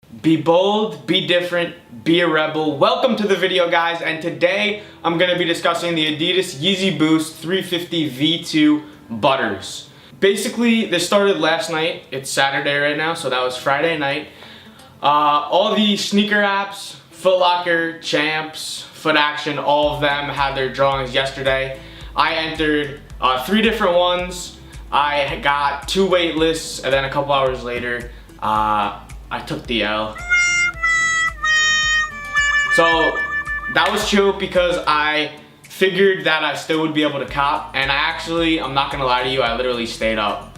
Be bold, be different, be a rebel. Welcome to the video, guys, and today I'm going to be discussing the Adidas Yeezy Boost 350 V2 Butters. Basically, this started last night. It's Saturday right now, so that was Friday night. All the sneaker apps, Foot Locker, Champs, Foot Action, all of them had their drawings yesterday. I entered 3 different ones. I got 2 wait lists, and then a couple hours later, I took the L. So that was chill because I figured that I still would be able to cop, and I'm not gonna lie to you, I literally stayed up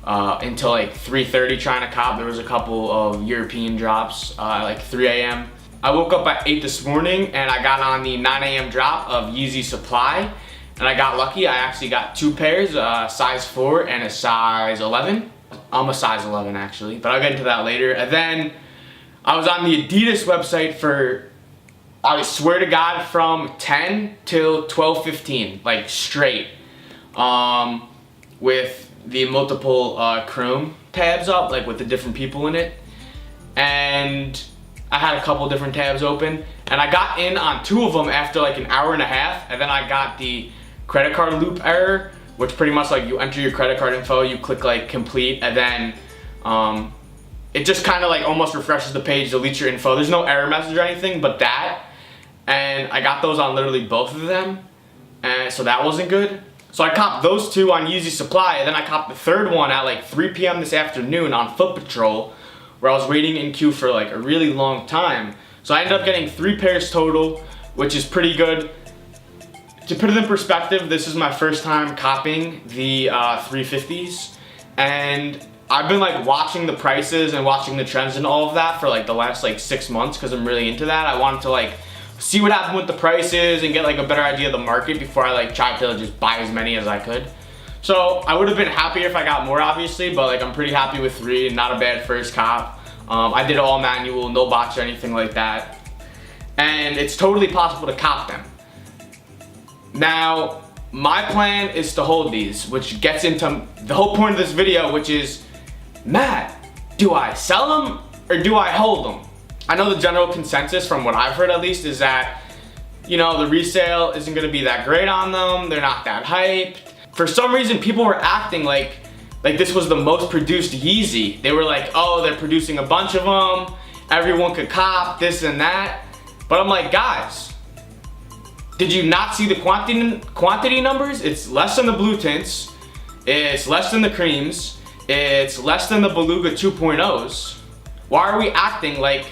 until like 3:30 trying to cop. There was a couple of European drops like 3 a.m. I woke up at 8 this morning and I got on the 9 a.m. drop of YeezySupply, and I got lucky. I actually got 2 pairs, a size 4 and a size 11. I'm a size 11 actually, but I'll get into that later. And then I was on the Adidas website for, I swear to God, from 10 till 12:15, like straight, with the multiple Chrome tabs up, like with the different people in it. And I had a couple different tabs open, and I got in on 2 of them after like an hour and a half, and then I got the credit card loop error, which pretty much like you enter your credit card info, you click like complete, and then it just kind of like almost refreshes the page, deletes your info. There's no error message or anything but that, and I got those on literally both of them, and so that wasn't good. So I copped those 2 on YeezySupply, and then I copped the 3rd one at like 3 p.m. this afternoon on Footpatrol, where I was waiting in queue for like a really long time. So I ended up getting 3 pairs total, which is pretty good. To put it in perspective, this is my first time copying the 350s, and I've been like watching the prices and watching the trends and all of that for like the last like 6 months because I'm really into that. I wanted to like see what happened with the prices and get like a better idea of the market before I like tried to just buy as many as I could. So I would have been happier if I got more, obviously, but like I'm pretty happy with 3, not a bad first cop. I did all manual, no bots or anything like that, and it's totally possible to cop them. Now, my plan is to hold these, which gets into the whole point of this video, which is, Matt, do I sell them or do I hold them? I know the general consensus, from what I've heard at least, is that, you know, the resale isn't gonna be that great on them, they're not that hyped. For some reason, people were acting like this was the most produced Yeezy. They were like, oh, they're producing a bunch of them, everyone could cop, this and that. But I'm like, guys, did you not see the quantity numbers? It's less than the Blue Tints, it's less than the Creams, it's less than the Beluga 2.0s. Why are we acting like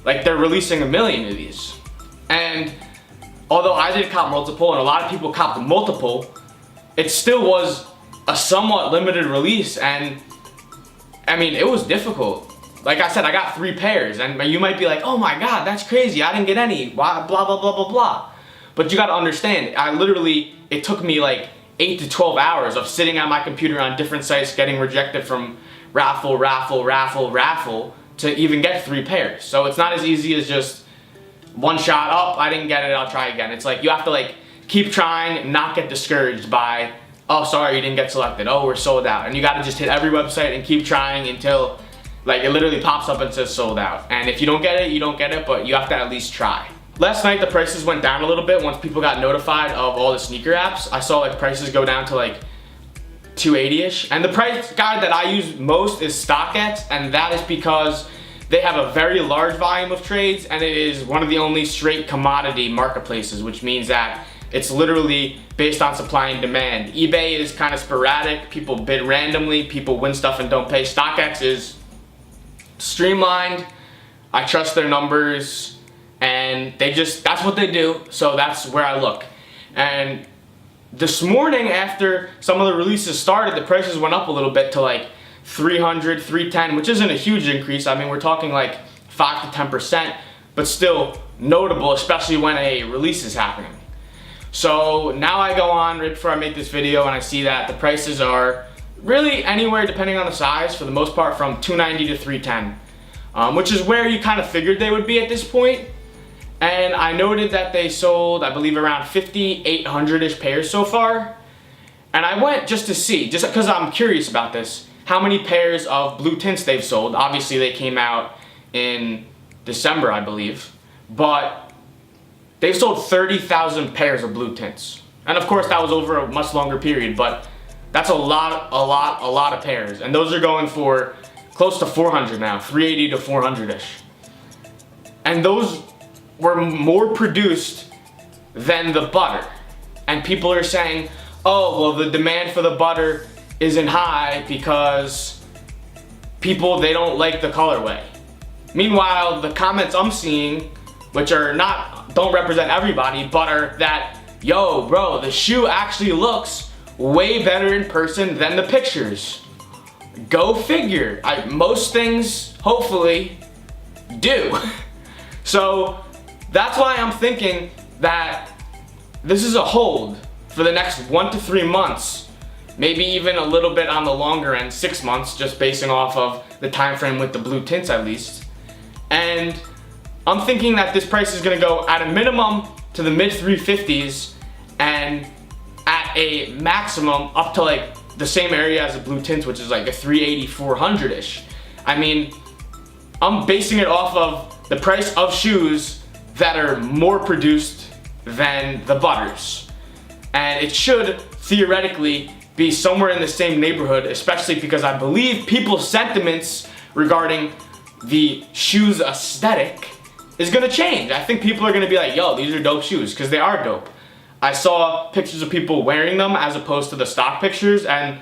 they're releasing a million of these? And although I did cop multiple, and a lot of people copped multiple, it still was a somewhat limited release, and I mean, it was difficult. Like I said, I got 3 pairs, and you might be like, oh my God, that's crazy, I didn't get any, blah, blah, blah, blah, blah, blah. But you gotta understand, it took me like 8 to 12 hours of sitting on my computer on different sites, getting rejected from raffle to even get 3 pairs. So it's not as easy as just one shot, oh, I didn't get it, I'll try again. It's like you have to like keep trying, not get discouraged by, oh, sorry, you didn't get selected, oh, we're sold out. And you gotta just hit every website and keep trying until like it literally pops up and says sold out. And if you don't get it, you don't get it, but you have to at least try. Last night the prices went down a little bit once people got notified of all the sneaker apps. I saw like prices go down to like 280-ish. And the price guide that I use most is StockX, and that is because they have a very large volume of trades, and it is one of the only straight commodity marketplaces, which means that it's literally based on supply and demand. eBay is kind of sporadic, people bid randomly, people win stuff and don't pay. StockX is streamlined, I trust their numbers, and that's what they do, so that's where I look. And this morning, after some of the releases started, the prices went up a little bit to like 300, 310, which isn't a huge increase. I mean, we're talking like 5 to 10%, but still notable, especially when a release is happening. So now I go on right before I make this video, and I see that the prices are really anywhere, depending on the size, for the most part from 290 to 310, which is where you kind of figured they would be at this point. And I noted that they sold, I believe, around 5,800-ish pairs so far. And I went just to see, just because I'm curious about this, how many pairs of Blue Tints they've sold. Obviously, they came out in December, I believe, but they sold 30,000 pairs of Blue Tints. And of course that was over a much longer period, but that's a lot of pairs. And those are going for close to 400 now, 380 to 400-ish. And those were more produced than the butter. And people are saying, oh, well, the demand for the butter isn't high because people, they don't like the colorway. Meanwhile, the comments I'm seeing, which don't represent everybody, but are that, yo, bro, the shoe actually looks way better in person than the pictures. Go figure. Most things, hopefully, do. So that's why I'm thinking that this is a hold for the next 1 to 3 months, maybe even a little bit on the longer end, 6 months, just basing off of the time frame with the Blue Tints at least. And I'm thinking that this price is gonna go at a minimum to the mid 350s and at a maximum up to like the same area as the Blue Tints, which is like a 380, 400-ish. I mean, I'm basing it off of the price of shoes that are more produced than the butters. And it should theoretically be somewhere in the same neighborhood, especially because I believe people's sentiments regarding the shoes aesthetic is gonna change. I think people are gonna be like, yo, these are dope shoes, because they are dope. I saw pictures of people wearing them as opposed to the stock pictures, and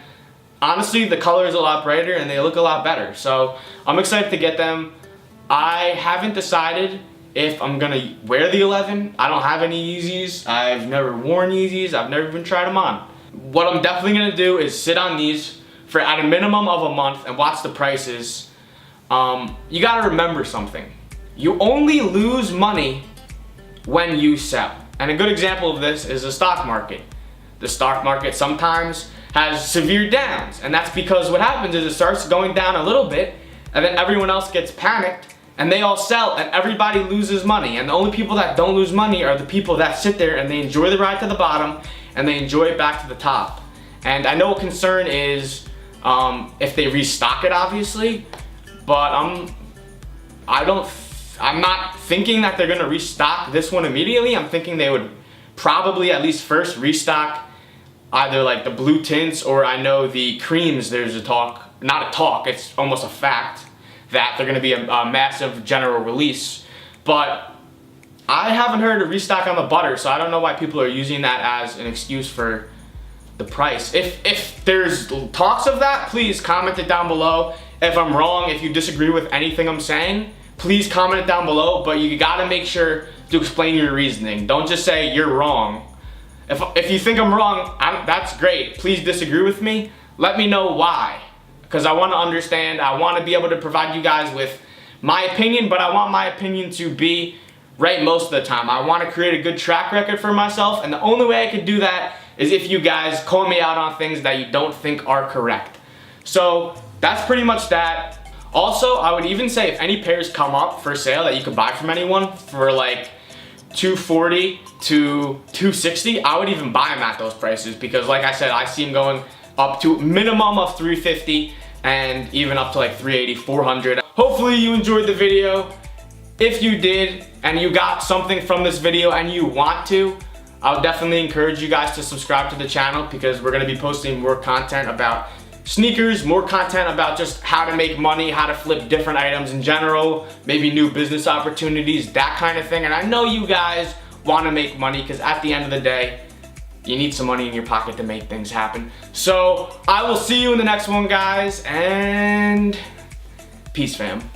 honestly, the color is a lot brighter and they look a lot better. So I'm excited to get them. I haven't decided if I'm gonna wear the 11. I don't have any Yeezys. I've never worn Yeezys. I've never even tried them on. What I'm definitely gonna do is sit on these for at a minimum of a month and watch the prices. You gotta remember something. You only lose money when you sell. And a good example of this is the stock market. The stock market sometimes has severe downs, and that's because what happens is it starts going down a little bit, and then everyone else gets panicked, and they all sell, and everybody loses money. And the only people that don't lose money are the people that sit there and they enjoy the ride to the bottom, and they enjoy it back to the top. And I know a concern is if they restock it, obviously, but I'm not thinking that they're gonna restock this one immediately. I'm thinking they would probably at least first restock either like the Blue Tints, or I know the creams, there's a talk, not a talk, it's almost a fact that they're gonna be a massive general release. But I haven't heard a restock on the butter, so I don't know why people are using that as an excuse for the price. If there's talks of that, please comment it down below. If I'm wrong, if you disagree with anything I'm saying, please comment it down below, but you gotta make sure to explain your reasoning. Don't just say you're wrong. If you think I'm wrong, that's great. Please disagree with me. Let me know why, because I wanna understand. I wanna be able to provide you guys with my opinion, but I want my opinion to be right most of the time. I wanna create a good track record for myself, and the only way I could do that is if you guys call me out on things that you don't think are correct. So that's pretty much that. Also, I would even say if any pairs come up for sale that you could buy from anyone for like $240 to $260, I would even buy them at those prices, because like I said, I see them going up to a minimum of $350 and even up to like $380, $400. Hopefully you enjoyed the video. If you did and you got something from this video and you want to, I would definitely encourage you guys to subscribe to the channel, because we're gonna be posting more content about sneakers, more content about just how to make money, how to flip different items in general, maybe new business opportunities, that kind of thing. And I know you guys want to make money, because at the end of the day, you need some money in your pocket to make things happen. So I will see you in the next one, guys, and peace, fam.